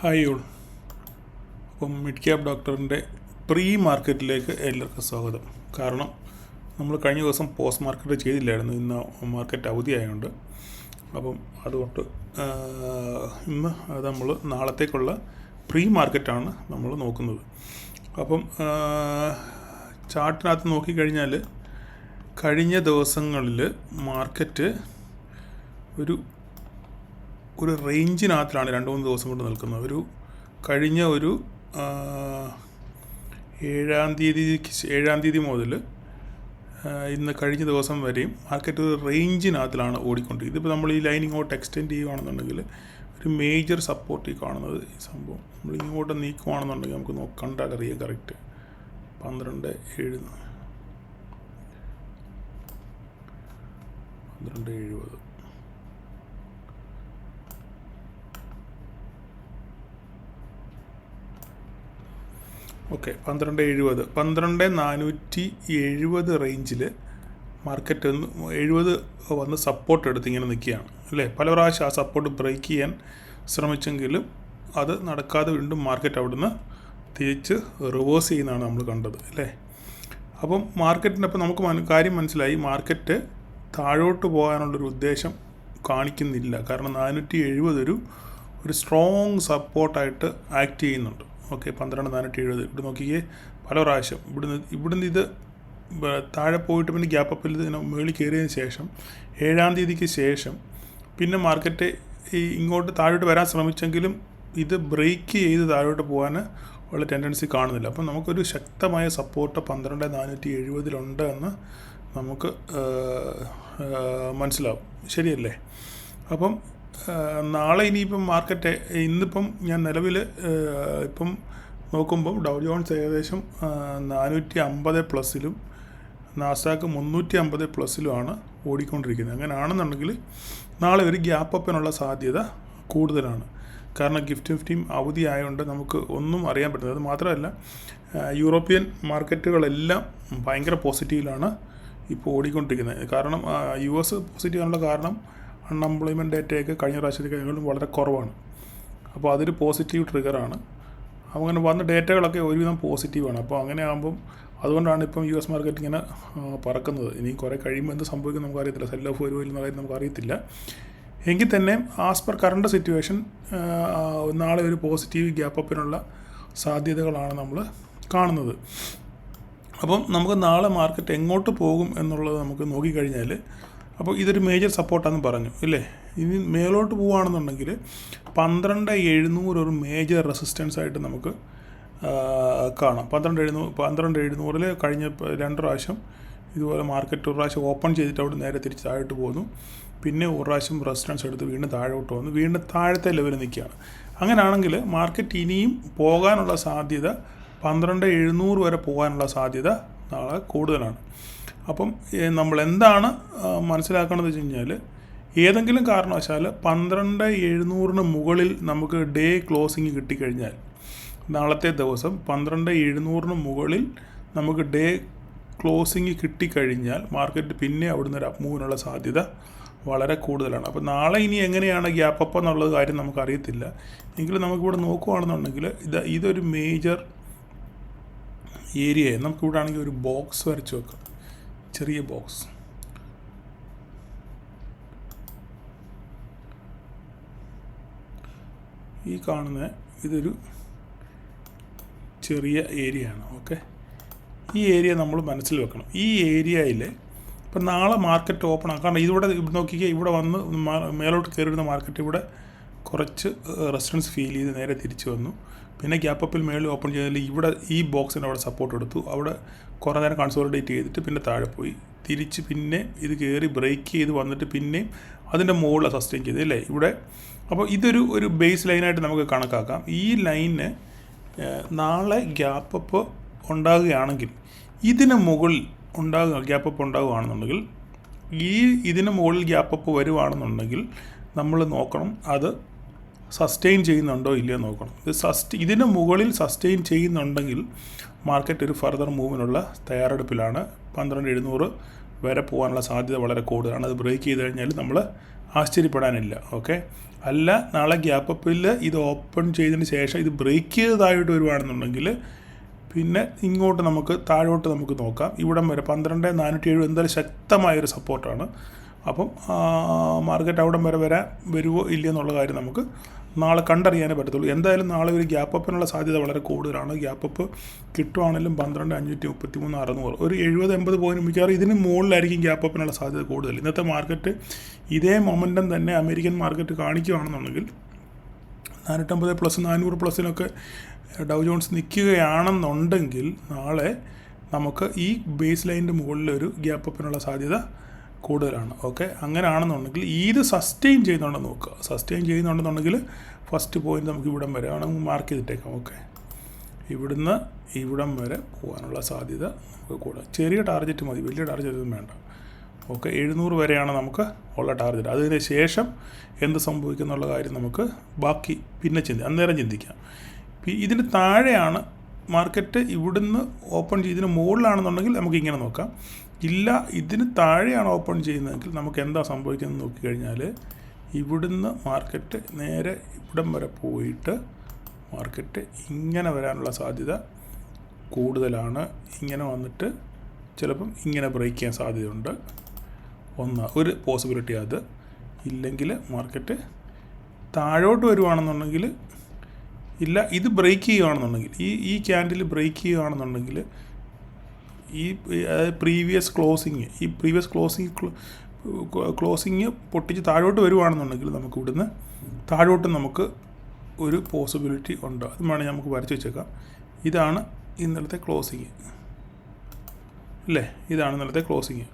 Hi all. അപ്പം mid cap ഡോക്ടറിൻ്റെ pre മാർക്കറ്റിലേക്ക് എല്ലാവർക്കും സ്വാഗതം. കാരണം നമ്മൾ കഴിഞ്ഞ ദിവസം പോസ്റ്റ് മാർക്കറ്റ് ചെയ്തില്ലായിരുന്നു, ഇന്ന് മാർക്കറ്റ് അവധിയായതുകൊണ്ട്. അപ്പം അതുകൊണ്ട് ഇന്ന് അത് നമ്മൾ നാളത്തേക്കുള്ള പ്രീ മാർക്കറ്റാണ് നമ്മൾ നോക്കുന്നത്. അപ്പം ചാർട്ടിനകത്ത് നോക്കിക്കഴിഞ്ഞാൽ കഴിഞ്ഞ ദിവസങ്ങളിൽ മാർക്കറ്റ് ഒരു റേഞ്ചിനകത്തിലാണ് 2-3 ദിവസം കൊണ്ട് നിൽക്കുന്നത്. കഴിഞ്ഞ 7-ാം തീയതി മുതൽ ഇന്ന് കഴിഞ്ഞ ദിവസം വരെയും മാർക്കറ്റ് ഒരു റേഞ്ചിനകത്തിലാണ് ഓടിക്കൊണ്ടിരിക്കുന്നത്. ഇതിപ്പോൾ നമ്മൾ ഈ ലൈൻ ഇങ്ങോട്ട് എക്സ്റ്റെൻഡ് ചെയ്യുകയാണെന്നുണ്ടെങ്കിൽ ഒരു മേജർ സപ്പോർട്ട് ഈ കാണുന്നത് ഈ സംഭവം നമ്മൾ ഇങ്ങോട്ട് നീക്കുവാണെന്നുണ്ടെങ്കിൽ നമുക്ക് കണ്ടാൽ അറിയാം കറക്റ്റ് 12.70. ഓക്കെ, 12.470 റേഞ്ചിൽ മാർക്കറ്റ് 70 വന്ന് സപ്പോർട്ട് എടുത്ത് ഇങ്ങനെ നിൽക്കുകയാണ് അല്ലേ. പല പ്രാവശ്യം ആ സപ്പോർട്ട് ബ്രേക്ക് ചെയ്യാൻ ശ്രമിച്ചെങ്കിലും അത് നടക്കാതെ വീണ്ടും മാർക്കറ്റ് അവിടുന്ന് തിരിച്ച് റിവേഴ്സ് ചെയ്യുന്നതാണ് നമ്മൾ കണ്ടത് അല്ലേ. അപ്പം മാർക്കറ്റിൻ്റെ അപ്പം നമുക്ക് കാര്യം മനസ്സിലായി, മാർക്കറ്റ് താഴോട്ട് പോകാനുള്ളൊരു ഉദ്ദേശം കാണിക്കുന്നില്ല. കാരണം 470 ഒരു സ്ട്രോങ് സപ്പോർട്ടായിട്ട് ആക്ട് ചെയ്യുന്നുണ്ട്. ഓക്കെ, 12.470 ഇവിടെ നോക്കിയേ, പല പ്രാവശ്യം ഇവിടുന്ന് ഇത് താഴെ പോയിട്ട് പിന്നെ ഗ്യാപ്പ് അപ്പിൽ ഇതിന് മുകളിൽ കയറിയതിന് ശേഷം 7-ാം തീയതിക്ക് ശേഷം പിന്നെ മാർക്കറ്റ് ഇങ്ങോട്ട് താഴോട്ട് വരാൻ ശ്രമിച്ചെങ്കിലും ഇത് ബ്രേക്ക് ചെയ്ത് താഴോട്ട് പോകാൻ ഉള്ള ടെൻഡൻസി കാണുന്നില്ല. അപ്പം നമുക്കൊരു ശക്തമായ സപ്പോർട്ട് 12.470 എന്ന് നമുക്ക് മനസ്സിലാവും, ശരിയല്ലേ. അപ്പം നാളെ ഇനിയിപ്പം മാർക്കറ്റ് ഇന്നിപ്പം ഞാൻ നിലവിൽ ഇപ്പം നോക്കുമ്പം ഡൗ ജോൺസ് ഏകദേശം 450+, നാസ്ഡാക്ക് 350+ആണ് ഓടിക്കൊണ്ടിരിക്കുന്നത്. അങ്ങനെയാണെന്നുണ്ടെങ്കിൽ നാളെ ഒരു ഗ്യാപ്പ് അപ്പിനുള്ള സാധ്യത കൂടുതലാണ്. കാരണം ഗിഫ്റ്റ് അവധി ആയതുകൊണ്ട് നമുക്ക് ഒന്നും അറിയാൻ പറ്റുന്നത്. അത് മാത്രമല്ല, യൂറോപ്യൻ മാർക്കറ്റുകളെല്ലാം ഭയങ്കര പോസിറ്റീവിലാണ് ഇപ്പോൾ ഓടിക്കൊണ്ടിരിക്കുന്നത്. കാരണം US പോസിറ്റീവ് ആണുള്ള കാരണം അൺഎംപ്ലോയ്മെൻറ്റ് ഡേറ്റയൊക്കെ കഴിഞ്ഞ പ്രാവശ്യത്തേക്കാളും വളരെ കുറവാണ്. അപ്പോൾ അതൊരു പോസിറ്റീവ് ട്രിഗറാണ്. അങ്ങനെ വന്ന ഡേറ്റകളൊക്കെ ഒരുവിധം പോസിറ്റീവാണ്. അപ്പോൾ അങ്ങനെ ആകുമ്പം അതുകൊണ്ടാണ് ഇപ്പം US മാർക്കറ്റ് ഇങ്ങനെ പറക്കുന്നത്. ഇനി കുറേ കഴിയുമ്പോൾ എന്ത് സംഭവിക്കും നമുക്കറിയത്തില്ല, സെൽ ഓഫ് വരുമോ എന്ന കാര്യം നമുക്കറിയത്തില്ല. എങ്കിൽ തന്നെ ആസ് പെർ കറണ്ട് സിറ്റുവേഷൻ നാളെ ഒരു പോസിറ്റീവ് ഗ്യാപ്പ് അപ്പിനുള്ള സാധ്യതകളാണ് നമ്മൾ കാണുന്നത്. അപ്പം നമുക്ക് നാളെ മാർക്കറ്റ് എങ്ങോട്ട് പോകും എന്നുള്ളത് നമുക്ക് നോക്കിക്കഴിഞ്ഞാൽ, അപ്പോൾ ഇതൊരു മേജർ സപ്പോർട്ടാണെന്ന് പറഞ്ഞു ഇല്ലേ. ഇനി മേലോട്ട് പോവുകയാണെന്നുണ്ടെങ്കിൽ 12.700 ഒരു മേജർ റെസിസ്റ്റൻസ് ആയിട്ട് നമുക്ക് കാണാം. 12.700 കഴിഞ്ഞ 2 പ്രാവശ്യം ഇതുപോലെ മാർക്കറ്റ് ഒരു പ്രാവശ്യം ഓപ്പൺ ചെയ്തിട്ട് അവിടെ നേരെ തിരിച്ച് താഴോട്ട് പോകുന്നു, പിന്നെ ഒരു പ്രാവശ്യം റെസിസ്റ്റൻസ് എടുത്ത് വീണ്ടും താഴോട്ട് വന്നു, വീണ്ടും താഴത്തെ ലെവലിൽ നിൽക്കുകയാണ്. അങ്ങനെയാണെങ്കിൽ മാർക്കറ്റ് ഇനിയും പോകാനുള്ള സാധ്യത 12.700 വരെ പോകാനുള്ള സാധ്യത നാളെ കൂടുതലാണ്. അപ്പം നമ്മൾ എന്താണ് മനസ്സിലാക്കണമെന്ന് വെച്ച് കഴിഞ്ഞാൽ, ഏതെങ്കിലും കാരണവശാൽ 12.700 മുകളിൽ നമുക്ക് ഡേ ക്ലോസിങ് കിട്ടിക്കഴിഞ്ഞാൽ, നാളത്തെ ദിവസം 12.700 മുകളിൽ നമുക്ക് ഡേ ക്ലോസിങ് കിട്ടിക്കഴിഞ്ഞാൽ മാർക്കറ്റ് പിന്നെ അവിടുന്ന് ഒരു അപ്മൂവിനുള്ള സാധ്യത വളരെ കൂടുതലാണ്. അപ്പോൾ നാളെ ഇനി എങ്ങനെയാണ് ഗ്യാപ്പ് അപ്പ് എന്നുള്ളത് കാര്യം നമുക്കറിയത്തില്ല. എങ്കിലും നമുക്കിവിടെ നോക്കുകയാണെന്നുണ്ടെങ്കിൽ ഇതൊരു മേജർ ഏരിയയെ നമുക്കിവിടെ ആണെങ്കിൽ ഒരു ബോക്സ് വരച്ച് വെക്കാം, ചെറിയ ബോക്സ്. ഈ കാണുന്ന ഇതൊരു ചെറിയ ഏരിയയാണ്. ഓക്കെ, ഈ ഏരിയ നമ്മൾ മനസ്സിൽ വെക്കണം. ഈ ഏരിയയിൽ ഇപ്പം നാളെ മാർക്കറ്റ് ഓപ്പൺ ആക്കാം. കാരണം ഇവിടെ നോക്കിക്കുക, ഇവിടെ വന്ന് മേലോട്ട് കയറിയിരുന്ന മാർക്കറ്റ് ഇവിടെ കുറച്ച് റെസിസ്റ്റൻസ് ഫീൽ ചെയ്ത് നേരെ തിരിച്ചു വന്നു. പിന്നെ ഗ്യാപ്പ് അപ്പിൽ മേളിൽ ഓപ്പൺ ചെയ്തതിൽ ഇവിടെ ഈ ബോക്സിന് അവിടെ സപ്പോർട്ട് എടുത്തു, അവിടെ കുറേ നേരം കൺസോളിഡേറ്റ് ചെയ്തിട്ട് പിന്നെ താഴെ പോയി, തിരിച്ച് പിന്നെ ഇത് കയറി ബ്രേക്ക് ചെയ്ത് വന്നിട്ട് പിന്നെയും അതിൻ്റെ മുകളിൽ സസ്റ്റെയിൻ ചെയ്ത് അല്ലേ ഇവിടെ. അപ്പോൾ ഒരു ബേസ് ലൈനായിട്ട് നമുക്ക് കണക്കാക്കാം. ഈ ലൈന് നാളെ ഗ്യാപ്പ് അപ്പ് ഉണ്ടാകുകയാണെങ്കിൽ, ഇതിന് മുകളിൽ ഗ്യാപ്പ് അപ്പ് ഉണ്ടാകുകയാണെന്നുണ്ടെങ്കിൽ, ഇതിന് മുകളിൽ ഗ്യാപ്പ് അപ്പ് വരുവാണെന്നുണ്ടെങ്കിൽ നമ്മൾ നോക്കണം അത് സസ്റ്റെയിൻ ചെയ്യുന്നുണ്ടോ ഇല്ലയോ നോക്കണം. ഇതിന് മുകളിൽ സസ്റ്റെയിൻ ചെയ്യുന്നുണ്ടെങ്കിൽ മാർക്കറ്റ് ഒരു ഫർദർ മൂവിനുള്ള തയ്യാറെടുപ്പിലാണ്. 12.700 വരെ പോകാനുള്ള സാധ്യത വളരെ കൂടുതലാണ്. അത് ബ്രേക്ക് ചെയ്ത് കഴിഞ്ഞാൽ നമ്മൾ ആശ്ചര്യപ്പെടാനില്ല. ഓക്കെ, അല്ല നാളെ ഗ്യാപ്പ് അപ്പിൽ ഇത് ഓപ്പൺ ചെയ്തതിന് ശേഷം ഇത് ബ്രേക്ക് ചെയ്തതായിട്ട് വരുവാണെന്നുണ്ടെങ്കിൽ പിന്നെ ഇങ്ങോട്ട് നമുക്ക് താഴോട്ട് നമുക്ക് നോക്കാം. ഇവിടം വരെ 12,407 എന്തായാലും ശക്തമായൊരു സപ്പോർട്ടാണ്. അപ്പം മാർക്കറ്റ് അവിടം വരെ വരുമോ ഇല്ലയോ എന്നുള്ള കാര്യം നമുക്ക് നാളെ കണ്ടറിയാനേ പറ്റത്തുള്ളൂ. എന്തായാലും നാളെ ഒരു ഗ്യാപ്പ് അപ്പിനുള്ള സാധ്യത വളരെ കൂടുതലാണ്. ഗ്യാപ്പ് അപ്പ് കിട്ടുവാണെങ്കിലും 12,533 600 ഒരു 70-80 പോയിന്റ് മിക്കവാറും ഇതിന് മുകളിലായിരിക്കും ഗ്യാപ്പ് അപ്പിനുള്ള സാധ്യത കൂടുതൽ. ഇന്നത്തെ മാർക്കറ്റ് ഇതേ മൊമെൻറ്റം തന്നെ അമേരിക്കൻ മാർക്കറ്റ് കാണിക്കുകയാണെന്നുണ്ടെങ്കിൽ 450 പ്ലസ് 400 പ്ലസിനൊക്കെ ഡൗ ജോൺസ് നിൽക്കുകയാണെന്നുണ്ടെങ്കിൽ നാളെ നമുക്ക് ഈ ബേസ് ലൈനിൻ്റെ മുകളിലൊരു ഗ്യാപ്പ് അപ്പിനുള്ള സാധ്യത കൂടുതലാണ്. ഓക്കെ, അങ്ങനെയാണെന്നുണ്ടെങ്കിൽ ഇത് സസ്റ്റെയിൻ ചെയ്യുന്നുണ്ടെന്ന് നോക്കുക. സസ്റ്റെയിൻ ചെയ്യുന്നുണ്ടെന്നുണ്ടെങ്കിൽ ഫസ്റ്റ് പോയിന്റ് നമുക്ക് ഇവിടം വരെ ആണെങ്കിൽ മാർക്ക് ചെയ്തിട്ടേക്കാം. ഓക്കെ, ഇവിടുന്ന് ഇവിടം വരെ പോകാനുള്ള സാധ്യത നമുക്ക് കൂടാം. ചെറിയ ടാർഗറ്റ് മതി, വലിയ ടാർഗറ്റൊന്നും വേണ്ട. ഓക്കെ, 700 വരെയാണ് നമുക്ക് ഉള്ള ടാർഗറ്റ്. അതിന് ശേഷം എന്ത് സംഭവിക്കുന്നുള്ള കാര്യം നമുക്ക് ബാക്കി പിന്നെ അന്നേരം ചിന്തിക്കാം. ഇതിന് താഴെയാണ് മാർക്കറ്റ് ഇവിടുന്ന് ഓപ്പൺ ചെയ്തതിന് മുകളിലാണെന്നുണ്ടെങ്കിൽ നമുക്ക് ഇങ്ങനെ നോക്കാം. ഇല്ല, ഇതിന് താഴെയാണ് ഓപ്പൺ ചെയ്യുന്നതെങ്കിൽ നമുക്ക് എന്താ സംഭവിക്കുന്നത് നോക്കിക്കഴിഞ്ഞാൽ ഇവിടുന്ന് മാർക്കറ്റ് നേരെ ഇവിടം വരെ പോയിട്ട് മാർക്കറ്റ് ഇങ്ങനെ വരാനുള്ള സാധ്യത കൂടുതലാണ്. ഇങ്ങനെ വന്നിട്ട് ചിലപ്പം ഇങ്ങനെ ബ്രേക്ക് ചെയ്യാൻ സാധ്യതയുണ്ട്. ഒരു പോസിബിലിറ്റി അത്. ഇല്ലെങ്കിൽ മാർക്കറ്റ് താഴോട്ട് വരുവാണെന്നുണ്ടെങ്കിൽ ഇല്ല, ഇത് ബ്രേക്ക് ചെയ്യുകയാണെന്നുണ്ടെങ്കിൽ ഈ ക്യാൻഡിൽ ബ്രേക്ക് ചെയ്യുകയാണെന്നുണ്ടെങ്കിൽ ഈ പ്രീവിയസ് ക്ലോസിങ് പൊട്ടിച്ച് താഴോട്ട് വരുവാണെന്നുണ്ടെങ്കിൽ നമുക്ക് ഇവിടുന്ന് താഴോട്ട് നമുക്ക് ഒരു പോസിബിലിറ്റി ഉണ്ട്. അത് വേണമെങ്കിൽ നമുക്ക് വരച്ച് വെച്ചേക്കാം. ഇതാണ് ഇന്നലത്തെ ക്ലോസിങ് അല്ലേ, ഇതാണ് ഇന്നലത്തെ ക്ലോസിങ്.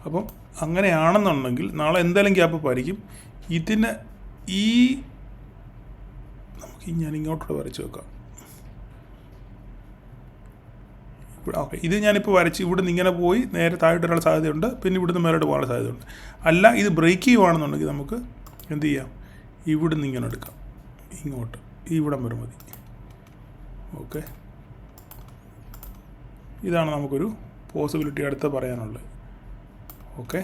അപ്പം അങ്ങനെയാണെന്നുണ്ടെങ്കിൽ നാളെ എന്തായാലും ഗ്യാപ്പ് അപ്പ് ആയിരിക്കും. ഇതിന് നമുക്ക് ഞാൻ ഇങ്ങോട്ടൂടെ വരച്ച് വെക്കാം. ഓക്കെ, ഇത് ഞാനിപ്പോൾ വരച്ച് ഇവിടുന്ന് ഇങ്ങനെ പോയി നേരെ താഴോട്ട് വരാനുള്ള സാധ്യതയുണ്ട്. പിന്നെ ഇവിടുന്ന് മേലോട്ട് പോകാനുള്ള സാധ്യതയുണ്ട്. അല്ല, ഇത് ബ്രേക്ക് ചെയ്യുവാണെന്നുണ്ടെങ്കിൽ നമുക്ക് എന്ത് ചെയ്യാം, ഇവിടുന്ന് ഇങ്ങനെ എടുക്കാം, ഇങ്ങോട്ട് ഇവിടം വരെ മതി. ഓക്കെ, ഇതാണ് നമുക്കൊരു പോസിബിലിറ്റി അടുത്ത് പറയാനുള്ളത്. ഓക്കെ,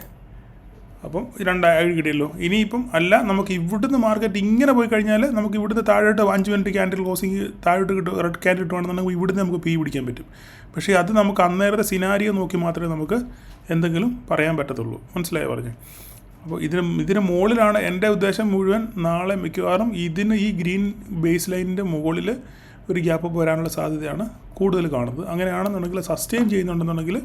അപ്പം 2 ഐഡിയ കിട്ടിയല്ലോ. ഇനിയിപ്പം അല്ല, നമുക്ക് ഇവിടുന്ന് മാർക്കറ്റ് ഇങ്ങനെ പോയി കഴിഞ്ഞാൽ നമുക്ക് ഇവിടുന്ന് താഴോട്ട് 5 മിനിറ്റ് ക്യാൻഡിൽ ക്ലോസിങ് താഴോട്ട് റെഡ് ക്യാൻഡിൽ കിട്ടുവാണെന്നുണ്ടെങ്കിൽ ഇവിടുന്ന് നമുക്ക് പി പിടിക്കാൻ പറ്റും. പക്ഷേ അത് നമുക്ക് അന്നേരത്തെ സിനാരിയോ നോക്കി മാത്രമേ നമുക്ക് എന്തെങ്കിലും പറയാൻ പറ്റത്തുള്ളൂ. മനസ്സിലായോ പറഞ്ഞു? അപ്പോൾ ഇതിന് മുകളിലാണ് എൻ്റെ ഉദ്ദേശം മുഴുവൻ. നാളെ മിക്കവാറും ഈ ഗ്രീൻ ബേസ് ലൈനിൻ്റെ മുകളിൽ ഒരു ഗ്യാപ്പ് അപ്പ് വരാനുള്ള സാധ്യതയാണ് കൂടുതൽ കാണുന്നത്. അങ്ങനെയാണെന്നുണ്ടെങ്കിൽ സസ്റ്റെയിൻ ചെയ്യുന്നുണ്ടെന്നുണ്ടെങ്കിൽ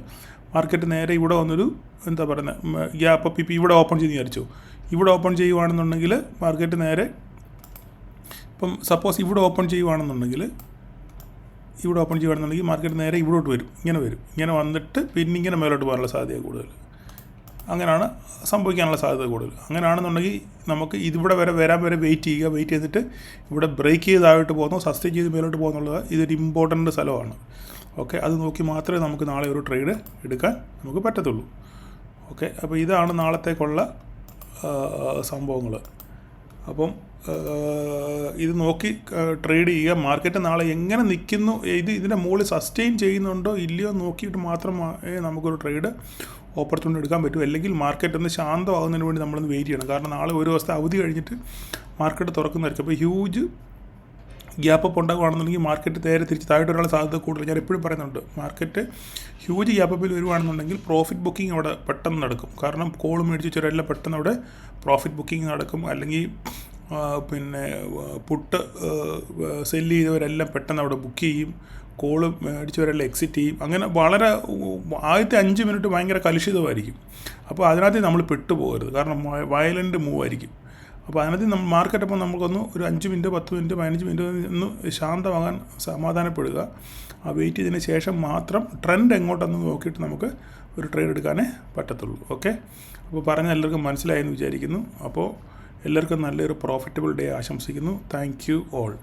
മാർക്കറ്റ് നേരെ ഇവിടെ വന്നൊരു എന്താ പറയുന്നത് ഗ്യാപ്പ് അപ്പ് ഇപ്പോൾ ഇവിടെ ഓപ്പൺ ചെയ്ത് വിചാരിച്ചു. ഇവിടെ ഓപ്പൺ ചെയ്യുവാണെന്നുണ്ടെങ്കിൽ മാർക്കറ്റ് നേരെ ഇപ്പം സപ്പോസ് ഇവിടെ ഓപ്പൺ ചെയ്യുവാണെന്നുണ്ടെങ്കിൽ മാർക്കറ്റ് നേരെ ഇവിടോട്ട് വരും, ഇങ്ങനെ വന്നിട്ട് പിന്നെ ഇങ്ങനെ മേലോട്ട് പോകാനുള്ള സാധ്യത കൂടുതൽ. അങ്ങനെയാണ് സംഭവിക്കാനുള്ള സാധ്യത കൂടുതൽ. അങ്ങനെയാണെന്നുണ്ടെങ്കിൽ നമുക്ക് ഇതിവിടെ വരാൻ വരെ വെയിറ്റ് ചെയ്തിട്ട് ഇവിടെ ബ്രേക്ക് ചെയ്തായിട്ട് പോകുന്നു, സസ്റ്റെയിൻ ചെയ്ത് മേലോട്ട് പോകുന്നുള്ളത് ഇതൊരു ഇമ്പോർട്ടൻ്റ് സ്ഥലമാണ്. ഓക്കെ, അത് നോക്കി മാത്രമേ നമുക്ക് നാളെ ഒരു ട്രേഡ് എടുക്കാൻ നമുക്ക് പറ്റത്തുള്ളൂ. ഓക്കെ, അപ്പോൾ ഇതാണ് നാളത്തേക്കുള്ള സംഭവങ്ങൾ. അപ്പം ഇത് നോക്കി ട്രേഡ് ചെയ്യുക. മാർക്കറ്റ് നാളെ എങ്ങനെ നിൽക്കുന്നു, ഇതിൻ്റെ മുകളിൽ സസ്റ്റെയിൻ ചെയ്യുന്നുണ്ടോ ഇല്ലയോ നോക്കിയിട്ട് മാത്രമേ നമുക്കൊരു ട്രേഡ് ഓപ്പർച്യൂണിറ്റി എടുക്കാൻ പറ്റും. അല്ലെങ്കിൽ മാർക്കറ്റ് ഒന്ന് ശാന്തമാകുന്നതിന് വേണ്ടി നമ്മളൊന്ന് വെയിറ്റ് ചെയ്യണം. കാരണം നാളെ ഒരു ദിവസത്തെ അവധി കഴിഞ്ഞിട്ട് മാർക്കറ്റ് തുറക്കുന്നതായിരിക്കും. അപ്പോൾ ഹ്യൂജ് ഗ്യാപ്പ് അപ്പ് ഉണ്ടാകുകയാണെന്നുണ്ടെങ്കിൽ മാർക്കറ്റ് നേരെ തിരിച്ച് താഴോട്ട് വരാനുള്ള സാധ്യത കൂടുതൽ. ഞാൻ എപ്പോഴും പറയുന്നുണ്ട്, മാർക്കറ്റ് ഹ്യൂജ് ഗ്യാപ്പ് അപ്പിൽ വരുവാണെന്നുണ്ടെങ്കിൽ പ്രോഫിറ്റ് ബുക്കിംഗ് അവിടെ പെട്ടെന്ന് നടക്കും. കാരണം കോൾ മേടിച്ച് വെച്ചവരെല്ലാം പെട്ടെന്ന് അവിടെ പ്രോഫിറ്റ് ബുക്കിംഗ് നടക്കും. അല്ലെങ്കിൽ പിന്നെ പുട്ട് സെല്ല് ചെയ്തവരെല്ലാം പെട്ടെന്ന് അവിടെ ബുക്ക് ചെയ്യും. കോള് മേടിച്ചവരെല്ലാം എക്സിറ്റ് ചെയ്യും. അങ്ങനെ വളരെ ആദ്യത്തെ 5 മിനിറ്റ് ഭയങ്കര കലുഷിതമായിരിക്കും. അപ്പോൾ അതിനകത്ത് നമ്മൾ പെട്ടുപോകരുത്. കാരണം വയലൻ്റ് മൂവ് ആയിരിക്കും. അപ്പോൾ അതിനകത്ത് മാർക്കറ്റ് അപ്പോൾ നമുക്കൊന്ന് ഒരു 5 മിനിറ്റ് 10 മിനിറ്റ് 15 മിനിറ്റ് ഒന്ന് ശാന്തമാകാൻ സമാധാനപ്പെടുക. ആ വെയിറ്റ് ചെയ്തതിന് ശേഷം മാത്രം ട്രെൻഡ് എങ്ങോട്ടെന്ന് നോക്കിയിട്ട് നമുക്ക് ഒരു ട്രേഡ് എടുക്കാനേ പറ്റത്തുള്ളൂ. ഓക്കെ, അപ്പോൾ പറഞ്ഞ എല്ലാവർക്കും മനസ്സിലായെന്ന് വിചാരിക്കുന്നു. അപ്പോൾ എല്ലാവർക്കും നല്ലൊരു പ്രോഫിറ്റബിൾ ഡേ ആശംസിക്കുന്നു. Thank you all.